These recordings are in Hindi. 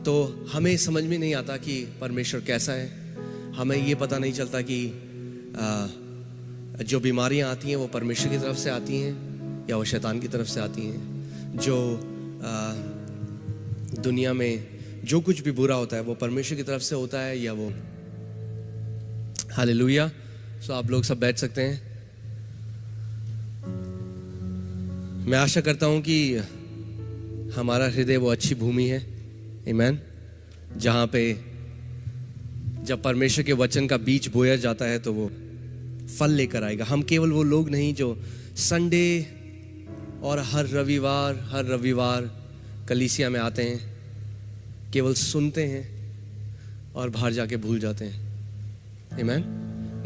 तो हमें समझ में नहीं आता कि परमेश्वर कैसा है। हमें ये पता नहीं चलता कि जो बीमारियां आती हैं वो परमेश्वर की तरफ से आती हैं या वो शैतान की तरफ से आती हैं। जो दुनिया में जो कुछ भी बुरा होता है वो परमेश्वर की तरफ से होता है या वो। हालेलुया। सो आप लोग सब बैठ सकते हैं। मैं आशा करता हूं कि हमारा हृदय वो अच्छी भूमि है, आमीन, जहाँ पे जब परमेश्वर के वचन का बीज बोया जाता है तो वो फल लेकर आएगा। हम केवल वो लोग नहीं जो संडे और हर रविवार कलीसिया में आते हैं, केवल सुनते हैं और बाहर जाके भूल जाते हैं, आमीन।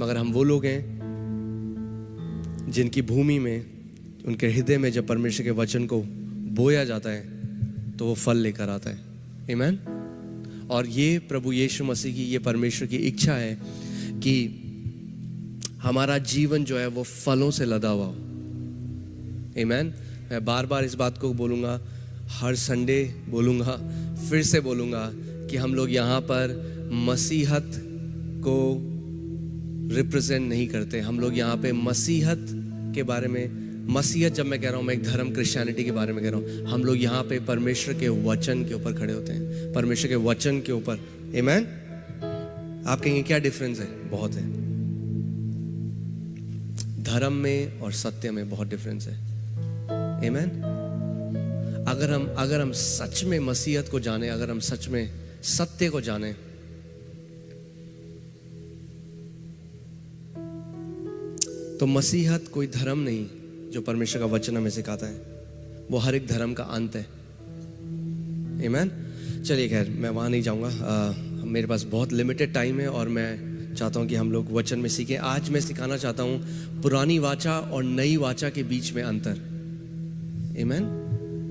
मगर हम वो लोग हैं जिनकी भूमि में, उनके हृदय में जब परमेश्वर के वचन को बोया जाता है तो वो फल लेकर आता है, आमीन। और ये प्रभु यीशु मसीह की, ये परमेश्वर की इच्छा है कि हमारा जीवन जो है वो फलों से लदा हुआ हो, आमीन। मैं बार बार इस बात को बोलूँगा, हर संडे बोलूँगा, फिर से बोलूँगा कि हम लोग यहाँ पर मसीहत को रिप्रेजेंट नहीं करते। हम लोग यहाँ पे मसीहत के बारे में, मसीहत जब मैं कह रहा हूँ, मैं एक धर्म क्रिश्चियनिटी के बारे में कह रहा हूँ। हम लोग यहाँ पे परमेश्वर के वचन के ऊपर खड़े होते हैं, परमेश्वर के वचन के ऊपर, आमीन। आप कहेंगे क्या डिफरेंस है? बहुत है। धर्म में और सत्य में बहुत डिफरेंस है, आमीन। अगर हम सच में मसीहत को जाने, अगर हम सच में सत्य को जाने, तो मसीहत कोई धर्म नहीं जो परमेश्वर का वचन हमें सिखाता है, वो हर एक धर्म का अंत है, आमीन। चलिए खैर, मैं वहाँ नहीं जाऊँगा। मेरे पास बहुत लिमिटेड टाइम है और मैं चाहता हूँ कि हम लोग वचन में सीखें। आज मैं सिखाना चाहता हूँ पुरानी वाचा और नई वाचा के बीच में अंतर, आमीन।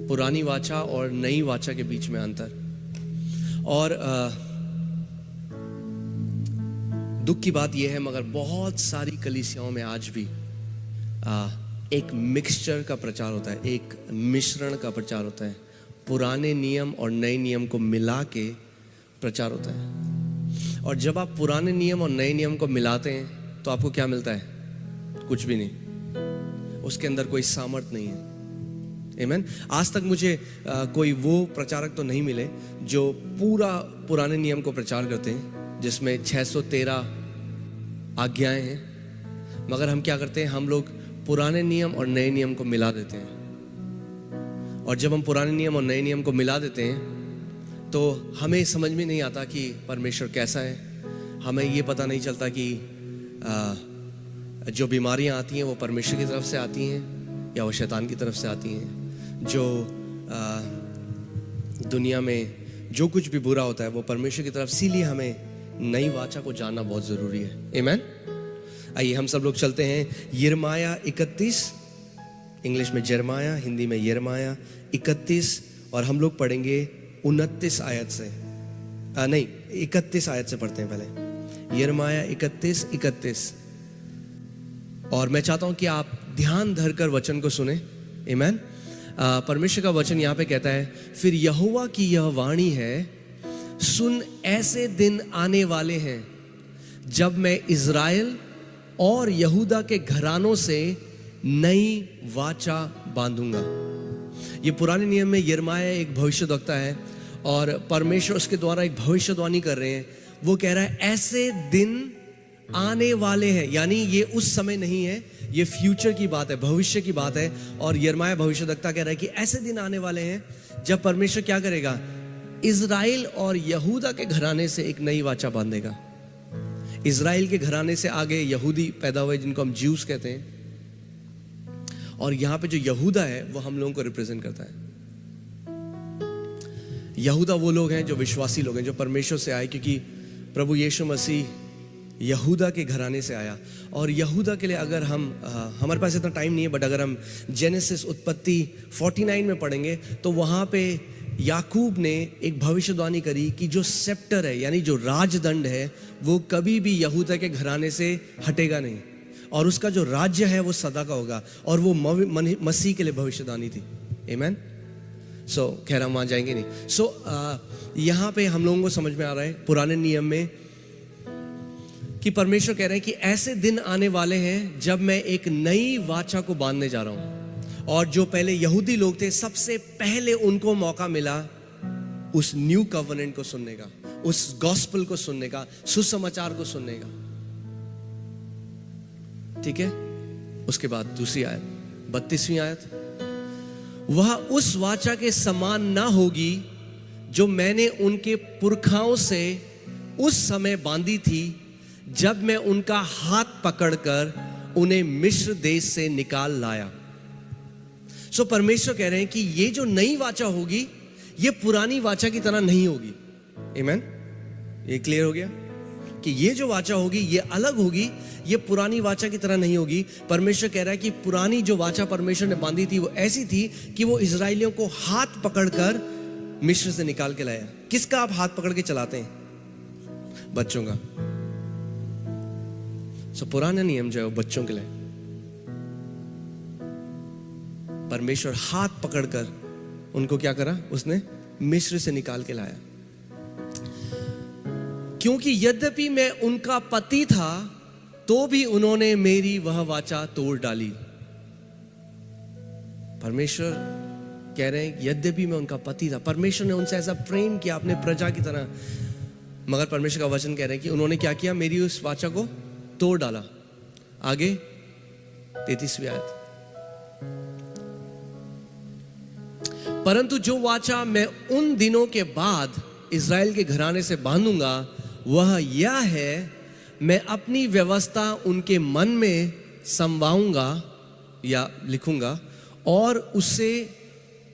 पुरानी वाचा और नई वाचा के बीच में अंतर। और दुख की बात यह है, मगर बहुत सारी कलीसियाओं में आज भी एक मिक्सचर का प्रचार होता है, एक मिश्रण का प्रचार होता है। पुराने नियम और नए नियम को मिला के प्रचार होता है। और जब आप पुराने नियम और नए नियम को मिलाते हैं तो आपको क्या मिलता है? कुछ भी नहीं। उसके अंदर कोई सामर्थ नहीं है, आमीन। आज तक मुझे कोई वो प्रचारक तो नहीं मिले जो पूरा पुराने नियम को प्रचार करते हैं, जिसमें 613 आज्ञाएं हैं। मगर हम क्या करते हैं? हम लोग पुराने नियम और नए नियम को मिला देते हैं। और जब हम पुराने नियम और नए नियम को मिला देते हैं तो हमें समझ में नहीं आता कि परमेश्वर कैसा है। हमें ये पता नहीं चलता कि जो बीमारियां आती हैं वो परमेश्वर की तरफ से आती हैं या वो शैतान की तरफ से आती हैं। जो दुनिया में जो कुछ भी बुरा होता है वो परमेश्वर की तरफ। इसीलिए हमें नई वाचा को जानना बहुत ज़रूरी है, आमीन। आइए हम सब लोग चलते हैं यिर्मयाह 31, इंग्लिश में जरमाया, हिंदी में यिर्मयाह 31, और हम लोग पढ़ेंगे 29 आयत से, नहीं 31 आयत से पढ़ते हैं पहले। यिर्मयाह 31। और मैं चाहता हूं कि आप ध्यान धरकर वचन को सुने, आमीन। परमेश्वर का वचन यहाँ पे कहता है, फिर यहोवा की यह वाणी है, सुन ऐसे दिन आने वाले हैं जब मैं इज़राइल और यहूदा के घरानों से नई वाचा बांधूंगा। ये पुराने नियम में यिर्मयाह एक भविष्यद्वक्ता है और परमेश्वर उसके द्वारा एक भविष्यवाणी कर रहे हैं। वो कह रहा है ऐसे दिन आने वाले हैं, यानी ये उस समय नहीं है, ये फ्यूचर की बात है, भविष्य की बात है। और यिर्मयाह भविष्यद्वक्ता कह रहा है कि ऐसे दिन आने वाले हैं जब परमेश्वर क्या करेगा? इज़राइल और यहूदा के घराने से एक नई वाचा बांधेगा। इज़राइल के घराने से आगे यहूदी पैदा हुए, जिनको हम ज्यूस कहते हैं। और यहाँ पे जो यहूदा है वो हम लोगों को रिप्रेजेंट करता है। यहूदा वो लोग हैं जो विश्वासी लोग हैं, जो परमेश्वर से आए, क्योंकि प्रभु यीशु मसीह यहूदा के घराने से आया। और यहूदा के लिए अगर हम हमारे पास इतना टाइम नहीं है, बट अगर हम जेनेसिस उत्पत्ति 49 में पढ़ेंगे तो वहाँ पे याकूब ने एक भविष्यवाणी करी कि जो सेप्टर है, यानी जो राजदंड है, वो कभी भी यहूदा के घराने से हटेगा नहीं, और उसका जो राज्य है वो सदा का होगा। और वो मसीह के लिए भविष्यवाणी थी, आमीन। खैर हम वहां जाएंगे नहीं। यहाँ पे हम लोगों को समझ में आ रहा है पुराने नियम में कि परमेश्वर कह रहे हैं कि ऐसे दिन आने वाले हैं जब मैं एक नई वाचा को बांधने जा रहा हूं। और जो पहले यहूदी लोग थे, सबसे पहले उनको मौका मिला उस न्यू कवनेंट को सुनने का, उस गॉस्पेल को सुनने का, सुसमाचार को सुनने का। ठीक है, उसके बाद दूसरी आयत, 32वीं आयत, वह उस वाचा के समान ना होगी जो मैंने उनके पुरखाओं से उस समय बांधी थी जब मैं उनका हाथ पकड़कर उन्हें मिस्र देश से निकाल लाया। परमेश्वर कह रहे हैं कि ये जो नई वाचा होगी ये पुरानी वाचा की तरह नहीं होगी। आमीन, ये क्लियर हो गया कि ये जो वाचा होगी ये अलग होगी, ये पुरानी वाचा की तरह नहीं होगी। परमेश्वर कह रहा है कि पुरानी जो वाचा परमेश्वर ने बांधी थी वो ऐसी थी कि वो इजराइलियों को हाथ पकड़कर मिस्र से निकाल के लाया। किसका आप हाथ पकड़ के चलाते हैं? बच्चों का। पुराना नियम जो है वो बच्चों के लिए, परमेश्वर हाथ पकड़कर उनको क्या करा? उसने मिस्र से निकाल के लाया। क्योंकि यद्यपि मैं उनका पति था तो भी उन्होंने मेरी वह वाचा तोड़ डाली। परमेश्वर कह रहे हैं यद्यपि मैं उनका पति था, परमेश्वर ने उनसे ऐसा प्रेम किया अपने प्रजा की तरह, मगर परमेश्वर का वचन कह रहे हैं कि उन्होंने क्या किया? मेरी उस वाचा को तोड़ डाला। आगे 33वीं आयत, परंतु जो वाचा मैं उन दिनों के बाद इज़राइल के घराने से बांधूंगा वह यह है, मैं अपनी व्यवस्था उनके मन में समवाऊंगा या लिखूंगा और उसे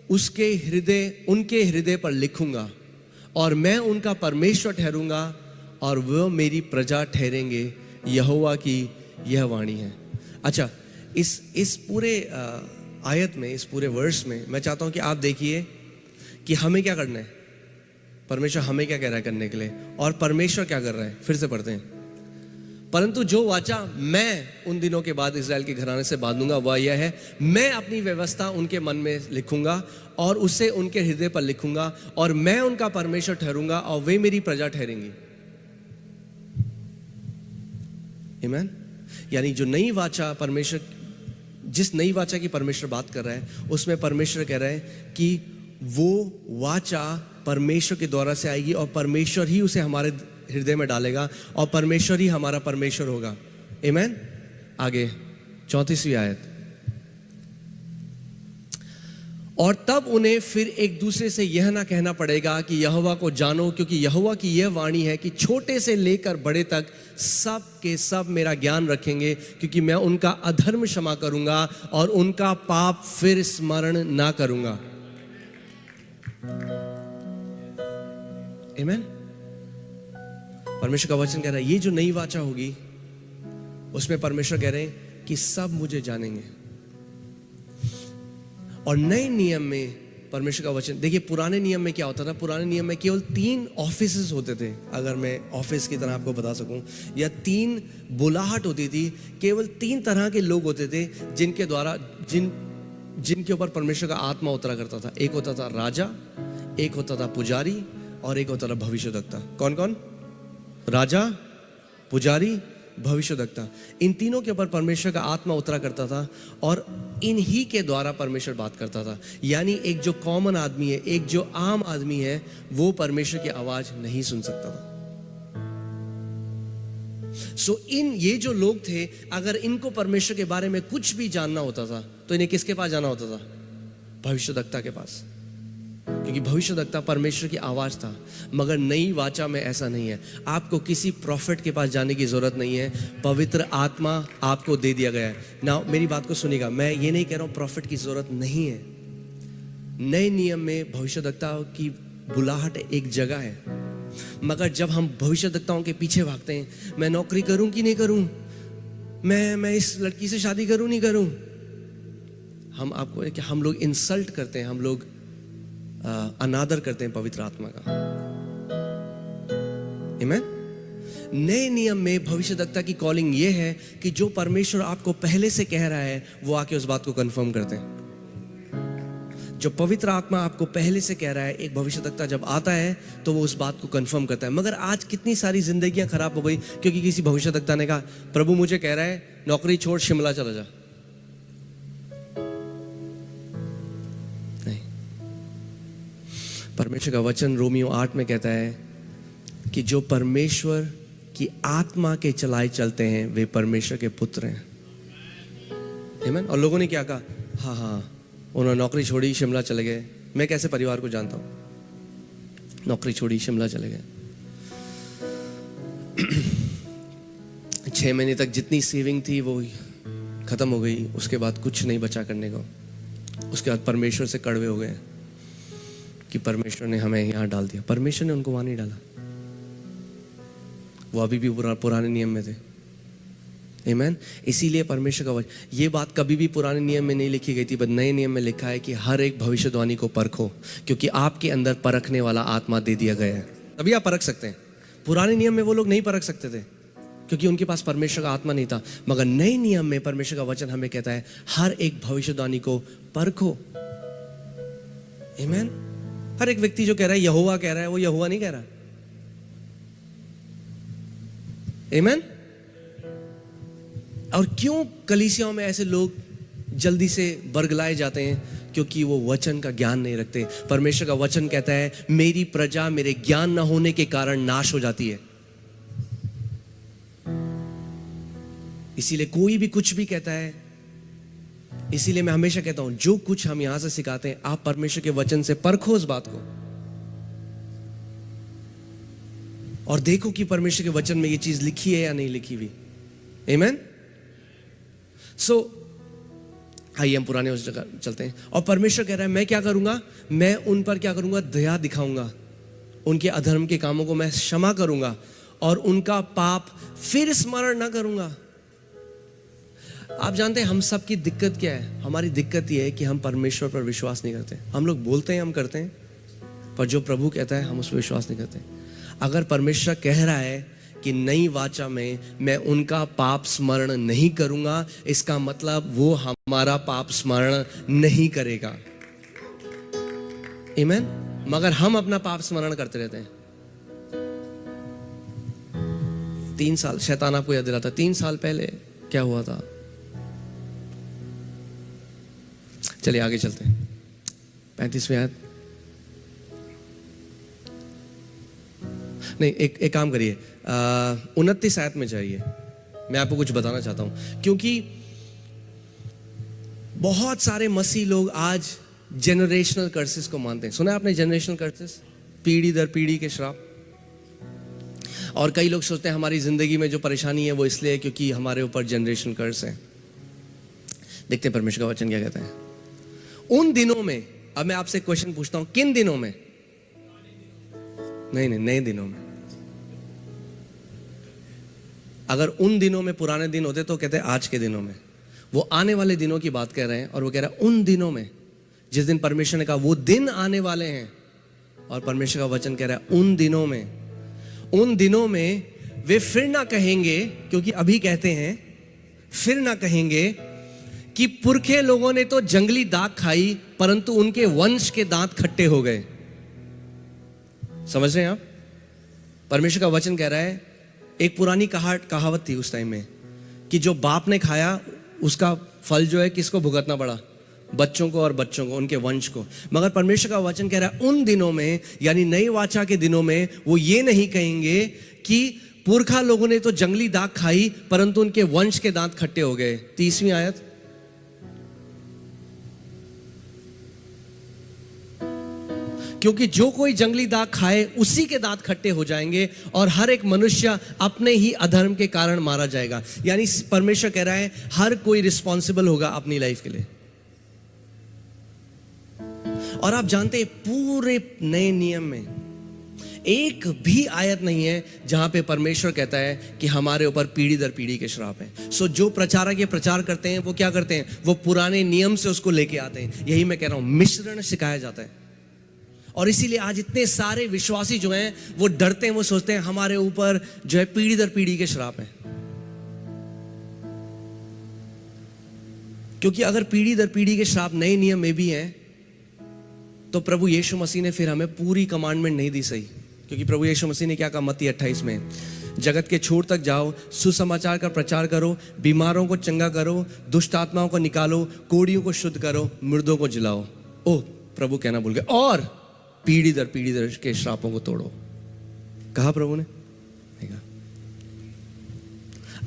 उनके हृदय पर लिखूंगा, और मैं उनका परमेश्वर ठहरूंगा और वह मेरी प्रजा ठहरेंगे। यहोवा की यह वाणी है। अच्छा, इस पूरे आयत में, इस पूरे वर्ष में मैं चाहता हूं कि आप देखिए कि हमें क्या करना है, परमेश्वर हमें क्या कह रहा है करने के लिए, और परमेश्वर क्या कर रहा है। फिर से पढ़ते हैं, परंतु जो वाचा मैं उन दिनों के बाद इज़राइल के घराने से बांधूंगा वह यह है, मैं अपनी व्यवस्था उनके मन में लिखूंगा और उसे उनके हृदय पर लिखूंगा, और मैं उनका परमेश्वर ठहरूंगा और वे मेरी प्रजा ठहरेंगी। आमीन। यानी जो नई वाचा परमेश्वर, जिस नई वाचा की परमेश्वर बात कर रहा है, उसमें परमेश्वर कह रहा है कि वो वाचा परमेश्वर के द्वारा से आएगी और परमेश्वर ही उसे हमारे हृदय में डालेगा और परमेश्वर ही हमारा परमेश्वर होगा। आमीन। आगे 34वीं आयत, और तब उन्हें फिर एक दूसरे से यह ना कहना पड़ेगा कि यहोवा को जानो, क्योंकि यहोवा की यह वाणी है कि छोटे से लेकर बड़े तक सब के सब मेरा ज्ञान रखेंगे, क्योंकि मैं उनका अधर्म क्षमा करूंगा और उनका पाप फिर स्मरण ना करूंगा। आमीन। परमेश्वर का वचन कह रहा है ये जो नई वाचा होगी उसमें परमेश्वर कह रहे हैं कि सब मुझे जानेंगे। और नए नियम में परमेश्वर का वचन देखिए, पुराने नियम में क्या होता था? पुराने नियम में केवल 3 ऑफिसेस होते थे, अगर मैं ऑफिस की तरह आपको बता सकूं, या 3 बुलाहट होती थी। केवल 3 तरह के लोग होते थे जिनके द्वारा जिनके ऊपर परमेश्वर का आत्मा उतरा करता था। एक होता था राजा, एक होता था पुजारी, और एक होता था भविष्यद्वक्ता। कौन कौन? राजा, पुजारी, भविष्यद्वक्ता। इन तीनों के ऊपर परमेश्वर का आत्मा उतरा करता था और इन्हीं के द्वारा परमेश्वर बात करता था। यानी एक जो कॉमन आदमी है, एक जो आम आदमी है, वो परमेश्वर की आवाज नहीं सुन सकता था। ये जो लोग थे, अगर इनको परमेश्वर के बारे में कुछ भी जानना होता था तो इन्हें किसके पास जाना होता था? भविष्यद्वक्ता के पास, क्योंकि भविष्यद्वक्ता परमेश्वर की आवाज था। मगर नई वाचा में ऐसा नहीं है। आपको किसी प्रॉफिट के पास जाने की जरूरत नहीं है, पवित्र आत्मा आपको दे दिया गया है ना। मेरी बात को सुनिएगा, मैं ये नहीं कह रहा हूं प्रॉफिट की जरूरत नहीं है। नए नियम में भविष्यद्वक्ता की बुलाहट एक जगह है, मगर जब हम भविष्यद्वक्ताओं के पीछे भागते हैं, मैं नौकरी करूं कि नहीं करूं, मैं इस लड़की से शादी करूं नहीं करूं, हम लोग इंसल्ट करते हैं, हम लोग अनादर करते हैं पवित्र आत्मा का। आमीन। नए नियम में भविष्यद्वक्ता की कॉलिंग यह है कि जो परमेश्वर आपको पहले से कह रहा है वो आके उस बात को कंफर्म करते हैं। जो पवित्र आत्मा आपको पहले से कह रहा है, एक भविष्यद्वक्ता जब आता है तो वो उस बात को कंफर्म करता है। मगर आज कितनी सारी जिंदगियां खराब हो गई क्योंकि किसी भविष्यद्वक्ता ने कहा प्रभु मुझे कह रहा है नौकरी छोड़ शिमला चला जा। नहीं, परमेश्वर का वचन रोमियो 8 में कहता है कि जो परमेश्वर की आत्मा के चलाए चलते हैं वे परमेश्वर के पुत्र हैं। आमीन। और लोगों ने क्या कहा, हाँ उन्होंने नौकरी छोड़ी शिमला चले गए। मैं कैसे परिवार को जानता हूं, नौकरी छोड़ी शिमला चले गए। 6 महीने तक जितनी सेविंग थी वो खत्म हो गई, उसके बाद कुछ नहीं बचा करने को। उसके बाद परमेश्वर से कड़वे हो गए कि परमेश्वर ने हमें यहां डाल दिया। परमेश्वर ने उनको वहां नहीं डाला, वो अभी भी पुराने नियम में थे। आमीन। इसीलिए परमेश्वर का वचन, ये बात कभी भी पुराने नियम में नहीं लिखी गई थी, बस नए नियम में लिखा है कि हर एक भविष्यवाणी को परखो, क्योंकि आपके अंदर परखने वाला आत्मा दे दिया गया है, तभी आप परख सकते हैं। पुराने नियम में वो लोग नहीं परख सकते थे क्योंकि उनके पास परमेश्वर का आत्मा नहीं था। मगर नए नियम में परमेश्वर का वचन हमें कहता है हर एक भविष्यवाणी को परखो। आमीन। हर एक व्यक्ति जो कह रहा है यहोवा कह रहा है, वो यहोवा नहीं कह रहा। आमीन। और क्यों कलीसियाओं में ऐसे लोग जल्दी से बरगलाए जाते हैं? क्योंकि वो वचन का ज्ञान नहीं रखते। परमेश्वर का वचन कहता है मेरी प्रजा मेरे ज्ञान न होने के कारण नाश हो जाती है। इसीलिए कोई भी कुछ भी कहता है, इसीलिए मैं हमेशा कहता हूं जो कुछ हम यहां से सिखाते हैं आप परमेश्वर के वचन से परखो उस बात को, और देखो कि परमेश्वर के वचन में ये चीज लिखी है या नहीं लिखी हुई। आमीन। सो आइए हम पुराने उस जगह चलते हैं। और परमेश्वर कह रहा है मैं क्या करूंगा, मैं उन पर क्या करूंगा, दया दिखाऊंगा, उनके अधर्म के कामों को मैं क्षमा करूंगा और उनका पाप फिर स्मरण ना करूंगा। आप जानते हैं हम सब की दिक्कत क्या है? हमारी दिक्कत यह है कि हम परमेश्वर पर विश्वास नहीं करते। हम लोग बोलते हैं हम करते हैं, पर जो प्रभु कहता है हम उस पर विश्वास नहीं करते। अगर परमेश्वर कह रहा है कि नई वाचा में मैं उनका पाप स्मरण नहीं करूंगा, इसका मतलब वो हमारा पाप स्मरण नहीं करेगा। आमीन। मगर हम अपना पाप स्मरण करते रहते हैं। 3 साल शैतान आपको याद दिलाता, 3 साल पहले क्या हुआ था। चलिए आगे चलते हैं। 35वीं आयत। नहीं, एक काम करिए, 29 आयत में जाइए। मैं आपको कुछ बताना चाहता हूं, क्योंकि बहुत सारे मसीह लोग आज जेनरेशनल कर्सेस को मानते हैं। सुना है आपने जेनरेशनल कर्सेस? पीढ़ी दर पीढ़ी के श्राप। और कई लोग सोचते हैं हमारी जिंदगी में जो परेशानी है वो इसलिए है क्योंकि हमारे ऊपर जनरेशनल कर्स है। देखते हैं परमेश्वर का वचन क्या कहता है। उन दिनों में, अब मैं आपसे क्वेश्चन पूछता हूं, किन दिनों में? नहीं, नए दिनों में। अगर उन दिनों में पुराने दिन होते तो कहते हैं आज के दिनों में। वो आने वाले दिनों की बात कह रहे हैं, और वो कह रहा है उन दिनों में, जिस दिन परमेश्वर ने कहा वो दिन आने वाले हैं। और परमेश्वर का वचन कह रहा है उन दिनों में वे फिर ना कहेंगे, क्योंकि अभी कहते हैं फिर ना कहेंगे कि पुरखे लोगों ने तो जंगली दाख खाई परंतु उनके वंश के दांत खट्टे हो गए। समझ रहे हैं आप? परमेश्वर का वचन कह रहा है, एक पुरानी कहावत थी उस टाइम में कि जो बाप ने खाया उसका फल जो है किसको भुगतना पड़ा? बच्चों को, और बच्चों को, उनके वंश को। मगर परमेश्वर का वचन कह रहा है उन दिनों में, यानी नई वाचा के दिनों में, वो ये नहीं कहेंगे कि पुरखा लोगों ने तो जंगली दाख खाई परंतु उनके वंश के दांत खट्टे हो गए। 30वीं आयत। क्योंकि जो कोई जंगली दाख खाए उसी के दांत खट्टे हो जाएंगे और हर एक मनुष्य अपने ही अधर्म के कारण मारा जाएगा। यानी परमेश्वर कह रहा है हर कोई रिस्पॉन्सिबल होगा अपनी लाइफ के लिए। और आप जानते हैं पूरे नए नियम में एक भी आयत नहीं है जहां पे परमेश्वर कहता है कि हमारे ऊपर पीढ़ी दर पीढ़ी के श्राप हैं। सो जो प्रचारक ये प्रचार करते हैं वो क्या करते हैं? वो पुराने नियम से उसको लेके आते हैं। यही मैं कह रहा हूं, मिश्रण सिखाया जाता है। और इसीलिए आज इतने सारे विश्वासी जो हैं वो डरते हैं, वो सोचते हैं हमारे ऊपर जो है पीढ़ी दर पीढ़ी के श्राप हैं। क्योंकि अगर पीढ़ी दर पीढ़ी के श्राप नए नियम में भी हैं तो प्रभु यीशु मसीह ने फिर हमें पूरी कमांडमेंट नहीं दी सही, क्योंकि प्रभु यीशु मसीह ने क्या कहा मत्ती 28 में, जगत के छोर तक जाओ, सुसमाचार का प्रचार करो, बीमारों को चंगा करो, दुष्ट आत्माओं को निकालो, कोढ़ियों को शुद्ध करो, मुर्दों को जिलाओ। ओह, प्रभु कहना भूल गए, और पीढ़ी दर के श्रापों को तोड़ो। कहा प्रभु ने? नहीं कहा।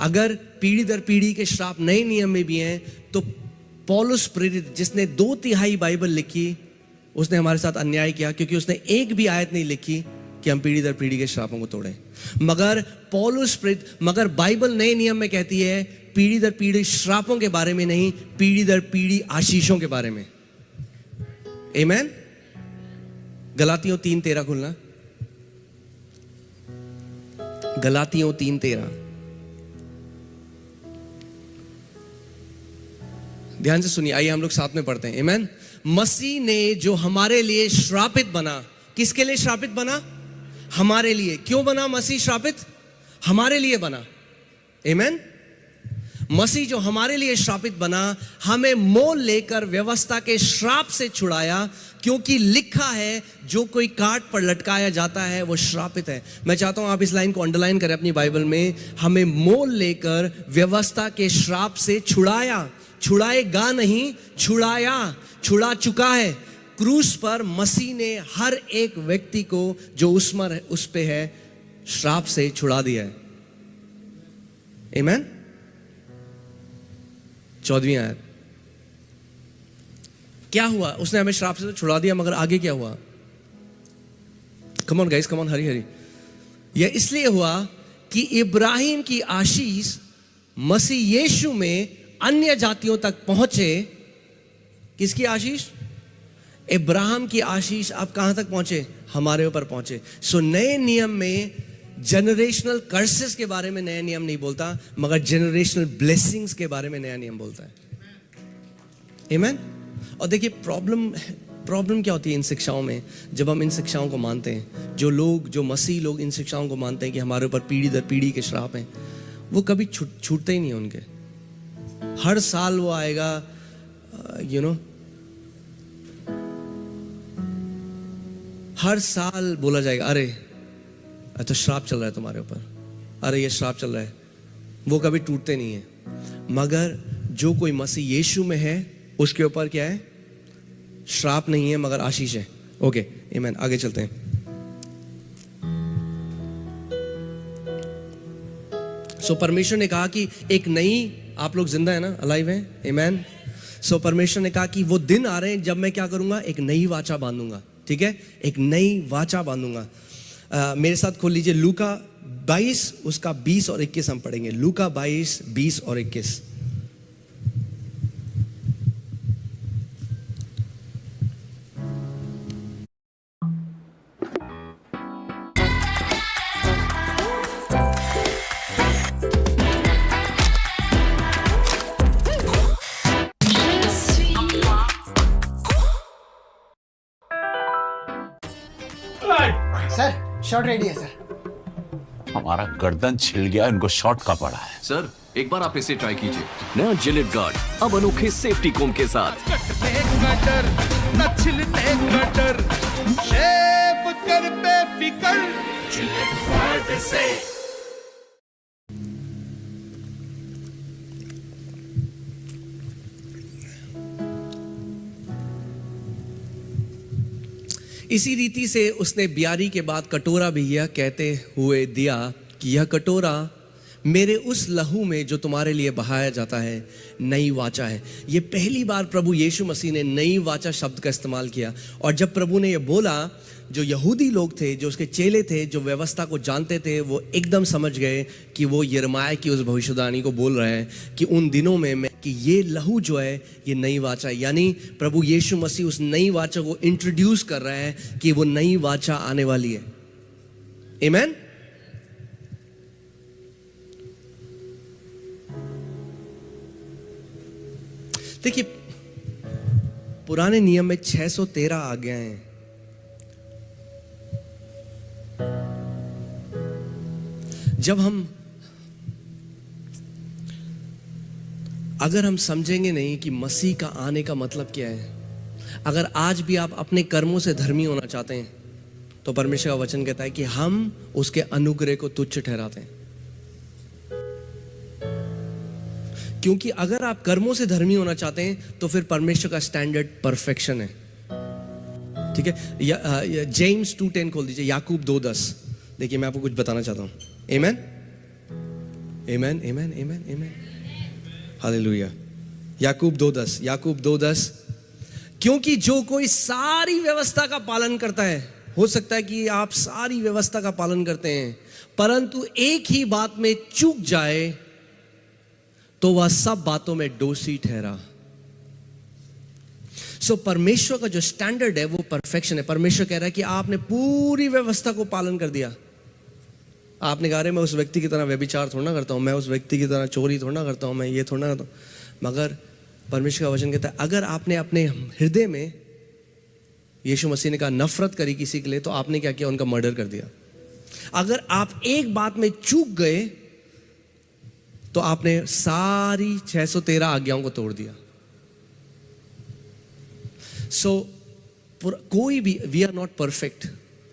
अगर पीढ़ी दर पीढ़ी के श्राप नए नियम में भी हैं, तो पौलुस प्रेरित जिसने 2/3 बाइबल लिखी, उसने हमारे साथ अन्याय किया, क्योंकि उसने एक भी आयत नहीं लिखी कि हम पीढ़ी दर पीढ़ी के श्रापों को तोड़ें। मगर बाइबल नए नियम में कहती है पीढ़ी दर पीढ़ी श्रापों के बारे में नहीं, पीढ़ी दर पीढ़ी आशीषों के बारे में। आमीन। गलातियों 3:13 खुलना, गलातियों 3:13। ध्यान से सुनिए, आइए हम लोग साथ में पढ़ते हैं। आमीन। मसीह ने जो हमारे लिए श्रापित बना, किसके लिए श्रापित बना? हमारे लिए। क्यों बना मसीह श्रापित? हमारे लिए बना। आमीन। मसीह जो हमारे लिए श्रापित बना, हमें मोल लेकर व्यवस्था के श्राप से छुड़ाया, क्योंकि लिखा है जो कोई काट पर लटकाया जाता है वो श्रापित है। मैं चाहता हूं आप इस लाइन को अंडरलाइन करें अपनी बाइबल में, हमें मोल लेकर व्यवस्था के श्राप से छुड़ाया। छुड़ाएगा नहीं, छुड़ाया, छुड़ा चुका है। क्रूस पर मसीह ने हर एक व्यक्ति को जो उस पे है श्राप से छुड़ा दिया है। आमीन। 14वीं आयत। क्या हुआ? उसने हमें श्राप से छुड़ा दिया, मगर आगे क्या हुआ? Come on guys, come on, Hari Hari. यह इसलिए हुआ कि इब्राहिम की आशीष मसीह यीशु में अन्य जातियों तक पहुंचे। किसकी आशीष? इब्राहिम की आशीष अब कहां तक पहुंचे? हमारे ऊपर पहुंचे। सो नए नियम में जनरेशनल कर्सेस के बारे में नया नियम नहीं बोलता, मगर जनरेशनल ब्लेसिंग्स के बारे में नया नियम बोलता है। आमीन। और देखिए प्रॉब्लम क्या होती है इन शिक्षाओं में, जब हम इन शिक्षाओं को मानते हैं, जो मसीह लोग इन शिक्षाओं को मानते हैं कि हमारे ऊपर पीढ़ी दर पीढ़ी के श्राप हैं, वो कभी छूटते ही नहीं उनके। हर साल वो आएगा, हर साल बोला जाएगा, अरे तो श्राप चल रहा है तुम्हारे ऊपर, अरे ये श्राप चल रहा है। वो कभी टूटते नहीं है। मगर जो कोई मसीह यीशु में है, उसके ऊपर क्या है? श्राप नहीं है, मगर आशीष है। ओके, आमीन। आगे चलते हैं। सो परमेश्वर ने कहा कि एक नई, आप लोग जिंदा है ना, अलाइव हैं? आमीन। सो परमेश्वर ने कहा कि वो दिन आ रहे हैं जब मैं क्या करूंगा? एक नई वाचा बांधूंगा। ठीक है, एक नई वाचा बांधूंगा। मेरे साथ खोल लीजिए लूका 22, उसका 20 और 21 हम पढ़ेंगे। लूका 22, 20 और 21। सर शॉट रेडी है सर। हमारा गर्दन छिल गया, इनको शॉट का पड़ा है। सर एक बार आप इसे ट्राई कीजिए। नया जिलेट गार्ड अब अनोखे सेफ्टी कोम के साथ। शेव कर बेफिकर जिलेट गार्ड से। इसी रीति से उसने ब्यारी के बाद कटोरा भी यह कहते हुए दिया कि यह कटोरा मेरे उस लहू में जो तुम्हारे लिए बहाया जाता है नई वाचा है। ये पहली बार प्रभु यीशु मसीह ने नई वाचा शब्द का इस्तेमाल किया। और जब प्रभु ने यह बोला, जो यहूदी लोग थे, जो उसके चेले थे, जो व्यवस्था को जानते थे, वो एकदम समझ गए कि वो यिर्मयाह की उस भविष्यवाणी को बोल रहे हैं कि उन दिनों में कि ये लहू जो है ये नई वाचा है। यानी प्रभु यीशु मसीह उस नई वाचा को इंट्रोड्यूस कर रहा है कि वो नई वाचा आने वाली है। आमीन। देखिए, पुराने नियम में 613 आज्ञाएं हैं। जब अगर हम समझेंगे नहीं कि मसीह का आने का मतलब क्या है, अगर आज भी आप अपने कर्मों से धर्मी होना चाहते हैं तो परमेश्वर का वचन कहता है कि हम उसके अनुग्रह को तुच्छ ठहराते हैं। क्योंकि अगर आप कर्मों से धर्मी होना चाहते हैं तो फिर परमेश्वर का स्टैंडर्ड परफेक्शन है। ठीक है, जेम्स 2:10 खोल दीजिए, याकूब 2:10। देखिए मैं आपको कुछ बताना चाहता हूं। आमेन आमेन आमेन आमेन आमेन, हालेलुया। याकूब 2:10, क्योंकि जो कोई सारी व्यवस्था का पालन करता है, हो सकता है कि आप सारी व्यवस्था का पालन करते हैं परंतु एक ही बात में चूक जाए तो वह सब बातों में दोषी ठहरा। सो परमेश्वर का जो स्टैंडर्ड है वो परफेक्शन है। परमेश्वर कह रहा है कि आपने पूरी व्यवस्था को पालन कर दिया। आपने कहा रहे मैं उस व्यक्ति की तरह व्यभिचार थोड़ा ना करता हूं, मैं उस व्यक्ति की तरह चोरी थोड़ा ना करता हूं, मैं ये थोड़ा ना करता हूं। मगर परमेश्वर का वचन कहता है अगर आपने अपने हृदय में, यीशु मसीह ने कहा नफरत करी किसी के लिए, तो आपने क्या किया? उनका मर्डर कर दिया। अगर आप एक बात में चूक गए तो आपने सारी 613 आज्ञाओं को तोड़ दिया। सो कोई भी, वी आर नॉट परफेक्ट।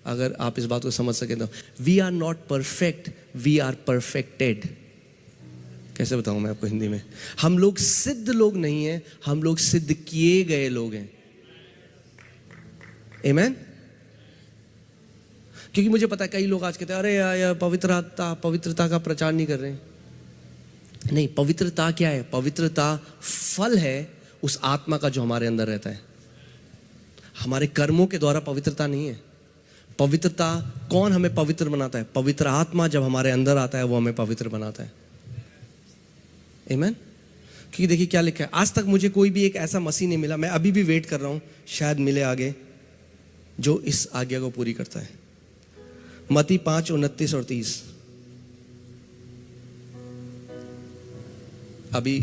अगर आप इस बात को समझ सके तो we are not perfect, we are perfected. कैसे बताऊं मैं आपको हिंदी में? हम लोग सिद्ध लोग नहीं हैं, हम लोग सिद्ध किए गए लोग हैं। आमेन। क्योंकि मुझे पता है कई लोग आज कहते हैं अरे यार पवित्रता का प्रचार नहीं कर रहे हैं। नहीं, पवित्रता क्या है? पवित्रता फल है उस आत्मा का जो हमारे अंदर रहता है। हमारे कर्मों के द्वारा पवित्रता नहीं है। पवित्रता, कौन हमें पवित्र बनाता है? पवित्र आत्मा जब हमारे अंदर आता है वो हमें पवित्र बनाता है। आमेन। क्योंकि देखिए क्या लिखा है, आज तक मुझे कोई भी एक ऐसा मसीह नहीं मिला, मैं अभी भी वेट कर रहा हूं, शायद मिले आगे, जो इस आज्ञा को पूरी करता है। मत्ती 5:29 और 30। अभी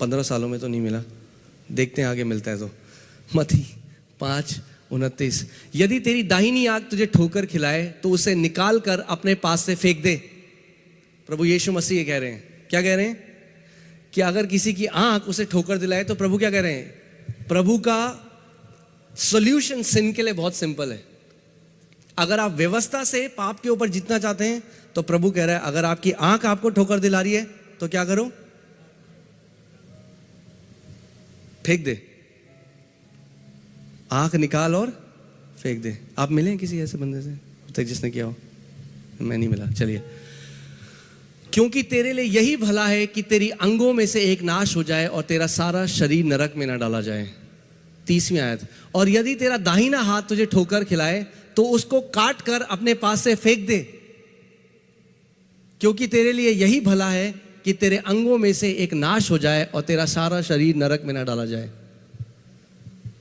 15 सालों में तो नहीं मिला, देखते हैं आगे मिलता है तो। मत्ती 5:29, यदि तेरी दाहिनी आंख तुझे ठोकर खिलाए तो उसे निकाल कर अपने पास से फेंक दे। प्रभु यीशु मसीह कह रहे हैं, क्या कह रहे हैं? कि अगर किसी की आंख उसे ठोकर दिलाए तो प्रभु क्या कह रहे हैं? प्रभु का सॉल्यूशन सिन के लिए बहुत सिंपल है। अगर आप व्यवस्था से पाप के ऊपर जीतना चाहते हैं तो प्रभु कह रहा है अगर आपकी आंख आपको ठोकर दिला रही है तो क्या करो? फेंक दे। आंख निकाल और फेंक दे। आप मिले हैं किसी ऐसे बंदे से अब तक जिसने किया हो? मैं नहीं मिला। चलिए, क्योंकि तेरे लिए यही भला है कि तेरी अंगों में से एक नाश हो जाए और तेरा सारा शरीर नरक में ना डाला जाए। 30वीं आयत, और यदि तेरा दाहिना हाथ तुझे ठोकर खिलाए तो उसको काट कर अपने पास से फेंक दे, क्योंकि तेरे लिए यही भला है कि तेरे अंगों में से एक नाश हो जाए और तेरा सारा शरीर नरक में ना डाला जाए।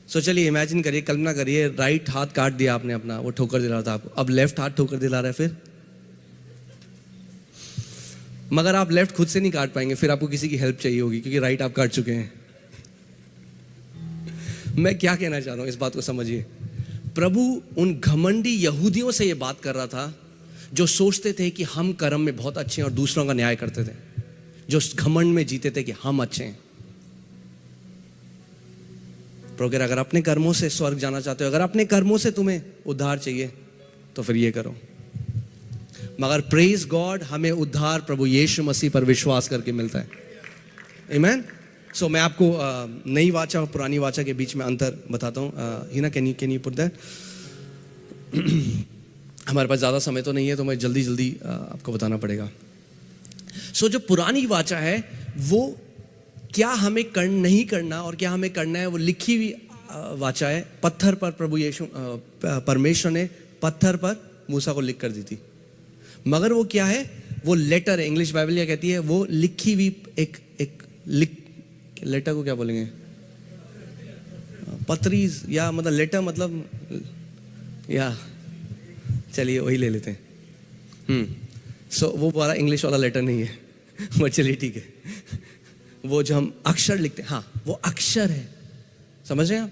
सो चलिए इमेजिन करिए, कल्पना करिए, राइट हाथ काट दिया आपने अपना, वो ठोकर दिला रहा था आपको, अब लेफ्ट हाथ ठोकर दिला रहा है फिर। मगर आप लेफ्ट खुद से नहीं काट पाएंगे, फिर आपको किसी की हेल्प चाहिए होगी क्योंकि राइट आप काट चुके हैं। मैं क्या कहना चाह रहा हूं, इस बात को समझिए। प्रभु उन घमंडी यहूदियों से यह बात कर रहा था जो सोचते थे कि हम कर्म में बहुत अच्छे हैं और दूसरों का न्याय करते थे, जो घमंड में जीते थे कि हम अच्छे हैं। प्रभु अगर अपने कर्मों से स्वर्ग जाना चाहते हो, अगर अपने कर्मों से तुम्हें उद्धार चाहिए तो फिर ये करो। मगर प्रेज गॉड, हमें उद्धार प्रभु यीशु मसीह पर विश्वास करके मिलता है। आमेन। सो मैं आपको नई वाचा और पुरानी वाचा के बीच में अंतर बताता हूँ। Hina can you put that? हमारे पास ज़्यादा समय तो नहीं है तो मैं जल्दी आपको बताना पड़ेगा। सो जो पुरानी वाचा है वो क्या हमें नहीं करना और क्या हमें करना है वो लिखी हुई वाचा है। पत्थर पर प्रभु यीशु परमेश्वर ने पत्थर पर मूसा को लिख कर दी थी। मगर वो क्या है? वो लेटर है। इंग्लिश बाइबल क्या कहती है? वो लिखी हुई एक लेटर को क्या बोलेंगे? पत्रीज, या मतलब लेटर मतलब, या चलिए वही ले लेते हैं। सो वो वाला इंग्लिश वाला लेटर नहीं है वो, चलिए ठीक है। वो जो हम अक्षर लिखते हैं, हाँ वो अक्षर है, समझ रहे हैं आप?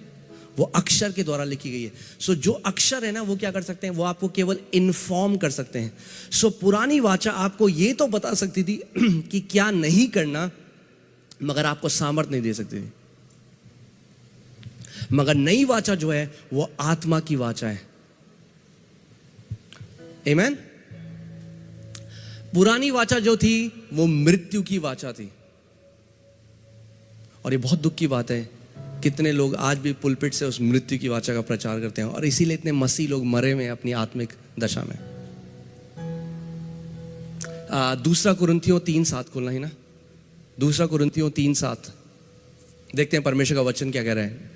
वो अक्षर के द्वारा लिखी गई है। सो जो अक्षर है ना वो क्या कर सकते हैं? वो आपको केवल इन्फॉर्म कर सकते हैं। सो पुरानी वाचा आपको ये तो बता सकती थी कि क्या नहीं करना, मगर आपको सामर्थ नहीं दे सकती थी। मगर नई वाचा जो है वो आत्मा की वाचा है। आमीन। पुरानी वाचा जो थी वो मृत्यु की वाचा थी। और ये बहुत दुख की बात है, कितने लोग आज भी पुलपिट से उस मृत्यु की वाचा का प्रचार करते हैं, और इसीलिए इतने मसीह लोग मरे हुए हैं अपनी आत्मिक दशा में। दूसरा कुरिन्थियों 3:7 खोलना ही ना, दूसरा कुरिन्थियों 3:7 देखते हैं परमेश्वर का वचन क्या कह रहा है।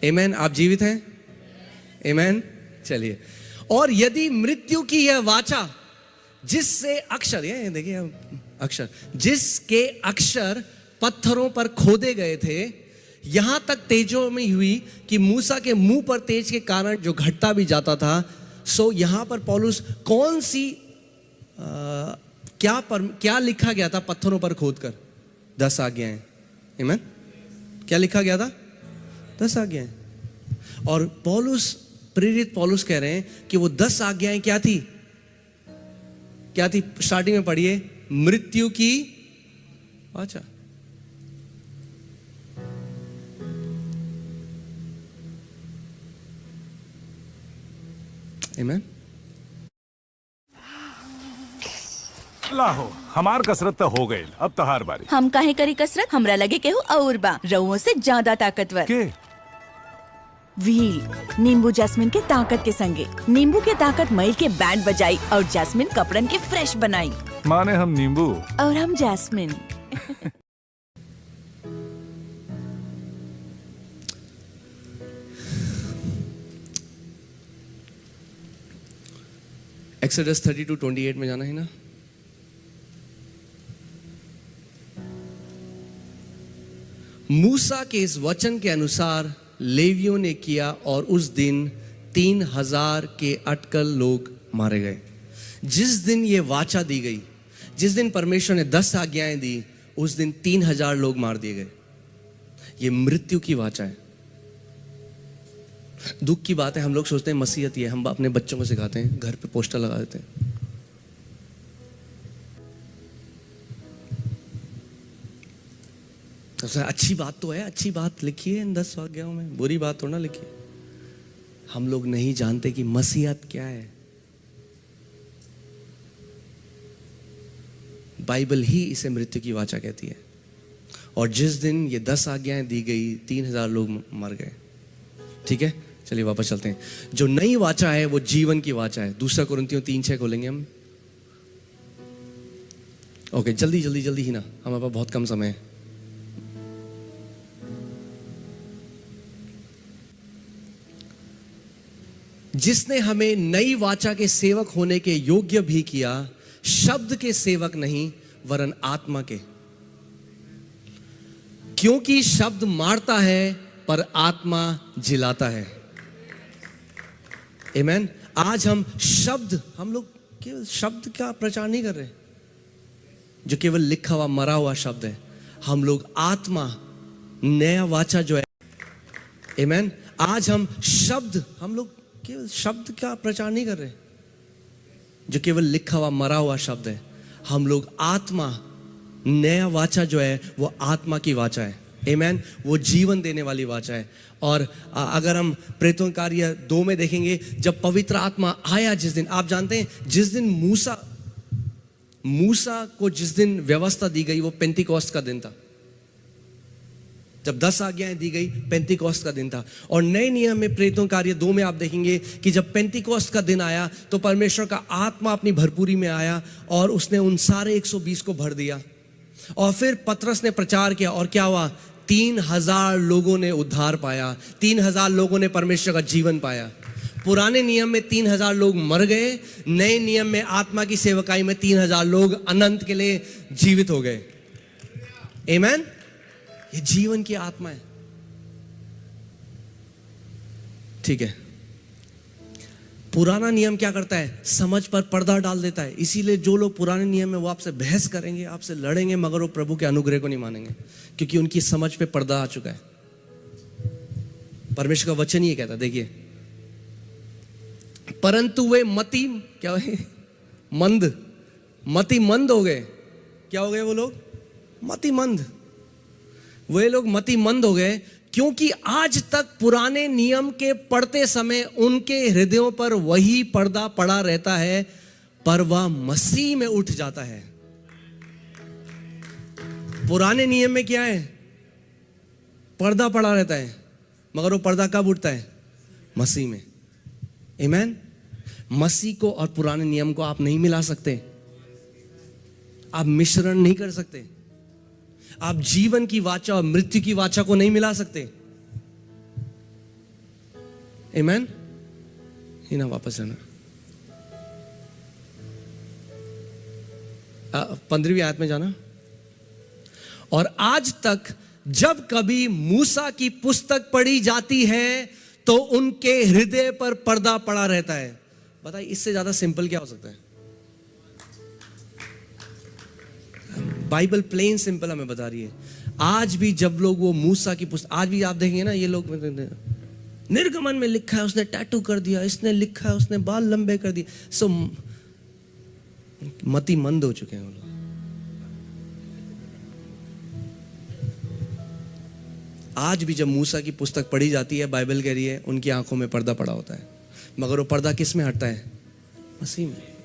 आमीन। आप जीवित हैं? आमीन। चलिए, और यदि मृत्यु की यह वाचा जिससे अक्षर, ये देखिए अक्षर, जिसके अक्षर पत्थरों पर खोदे गए थे, यहां तक तेजों में हुई कि मूसा के मुंह पर तेज के कारण जो घटता भी जाता था। सो यहां पर पौलुस कौन सी क्या लिखा गया था पत्थरों पर खोदकर? 10 आज्ञाएं। आमीन। क्या लिखा गया था? 10 आज्ञाएं। और पौलुस, प्रेरित पौलुस कह रहे हैं कि वो 10 आज्ञाएं क्या थी? क्या थी? स्टार्टिंग में पढ़िए, मृत्यु की वाचा। आमीन। लाहो हमार कसरत तो हो गई, अब तहार बारी। हम काहे करी कसरत? हमरा लगे केहू और बा रउओं से ज्यादा ताकतवर। के? व्हील नींबू जैस्मिन के ताकत के संगे। नींबू के ताकत मईल के बैंड बजाई और जैस्मिन कपड़न के फ्रेश बनाई। माने हम नींबू और हम जैस्मिन। एक्सोडस 32:28 में जाना है ना। मूसा के इस वचन के अनुसार लेवियों ने किया, और उस दिन 3000 के अटकल लोग मारे गए। जिस दिन ये वाचा दी गई, जिस दिन परमेश्वर ने 10 आज्ञाएं दी, उस दिन 3000 लोग मार दिए गए। ये मृत्यु की वाचा है। दुख की बात है, हम लोग सोचते हैं मसीहत ये, हम अपने बच्चों को सिखाते हैं, घर पे पोस्टर लगा देते हैं। तो अच्छी बात तो है, अच्छी बात लिखिए इन 10 आज्ञाओं में, बुरी बात तो ना लिखिए। हम लोग नहीं जानते कि मसीहत क्या है। बाइबल ही इसे मृत्यु की वाचा कहती है। और जिस दिन ये 10 आज्ञाएं दी गई, 3000 लोग मर गए। ठीक है, चलिए वापस चलते हैं। जो नई वाचा है वो जीवन की वाचा है। दूसरा कुरिन्थियों 3:6 खोलेंगे हम। ओके, जल्दी जल्दी जल्दी ही ना, हमारे पास बहुत कम समय है। जिसने हमें नई वाचा के सेवक होने के योग्य भी किया, शब्द के सेवक नहीं वरन आत्मा के। क्योंकि शब्द मारता है पर आत्मा जिलाता है। आमीन। आज हम लोग केवल शब्द का प्रचार नहीं कर रहे जो केवल लिखा हुआ मरा हुआ शब्द है। हम लोग आत्मा, नया वाचा जो है। आमीन। आज हम लोग केवल शब्द का प्रचार नहीं कर रहे जो केवल लिखा हुआ मरा हुआ शब्द है। हम लोग आत्मा, नया वाचा जो है वो आत्मा की वाचा है। आमीन। वो जीवन देने वाली वाचा है। और अगर हम प्रेरितों कार्य 2 में देखेंगे, जब पवित्र आत्मा आया जिस दिन, आप जानते हैं जिस दिन मूसा को जिस दिन व्यवस्था दी गई वो पेंतिकोस्त का दिन था। जब 10 आज्ञाएं दी गई, पेंतिकोस्त का दिन था। और नए नियम में प्रेरितों कार्य 2 में आप देखेंगे कि जब पेंतिकोस्त का दिन आया तो परमेश्वर का आत्मा अपनी भरपूरी में आया और उसने उन सारे 120 को भर दिया। और फिर पतरस ने प्रचार किया, और क्या हुआ? 3000 लोगों ने उद्धार पाया, 3000 लोगों ने परमेश्वर का जीवन पाया। पुराने नियम में 3000 लोग मर गए, नए नियम में आत्मा की सेवकाई में 3000 लोग अनंत के लिए जीवित हो गए। आमीन। ये जीवन की आत्मा है। ठीक है, पुराना नियम क्या करता है? समझ पर पर्दा डाल देता है। इसीलिए जो लोग पुराने नियम में वो आपसे बहस करेंगे, आपसे लड़ेंगे, मगर वो प्रभु के अनुग्रह को नहीं मानेंगे, क्योंकि उनकी समझ पे पर्दा आ चुका है। परमेश्वर का वचन ये कहता है, देखिए, परंतु वे मति मंद हो गए। क्या हो गए वो लोग? मतिमंद। वे लोग मतिमंद हो गए क्योंकि आज तक पुराने नियम के पढ़ते समय उनके हृदयों पर वही पर्दा पड़ा रहता है, पर वह मसीह में उठ जाता है। पुराने नियम में क्या है? पर्दा पड़ा रहता है, मगर वो पर्दा कब उठता है? मसीह में। आमीन। मसीह को और पुराने नियम को आप नहीं मिला सकते, आप मिश्रण नहीं कर सकते, आप जीवन की वाचा और मृत्यु की वाचा को नहीं मिला सकते। आमीन। ही ना वापस आना 15वीं आयत में जाना। और आज तक जब कभी मूसा की पुस्तक पढ़ी जाती है तो उनके हृदय पर पर्दा पड़ा रहता है। बताइए इससे ज्यादा सिंपल क्या हो सकता है? बाइबल प्लेन सिंपल हमें बता रही है। आज भी जब लोग वो मूसा की पुस्तक, आज भी आप देखेंगे ना, ये लोग निर्गमन में लिखा है उसने टैटू कर दिया, इसने लिखा है उसने बाल लंबे कर दिए। सो मतिमंद हो चुके हैं वो लोग। आज भी जब मूसा की पुस्तक पढ़ी जाती है, बाइबल कह रही है उनकी आंखों में पर्दा पड़ा होता है, मगर वो पर्दा किस में हटता है? मसीह में।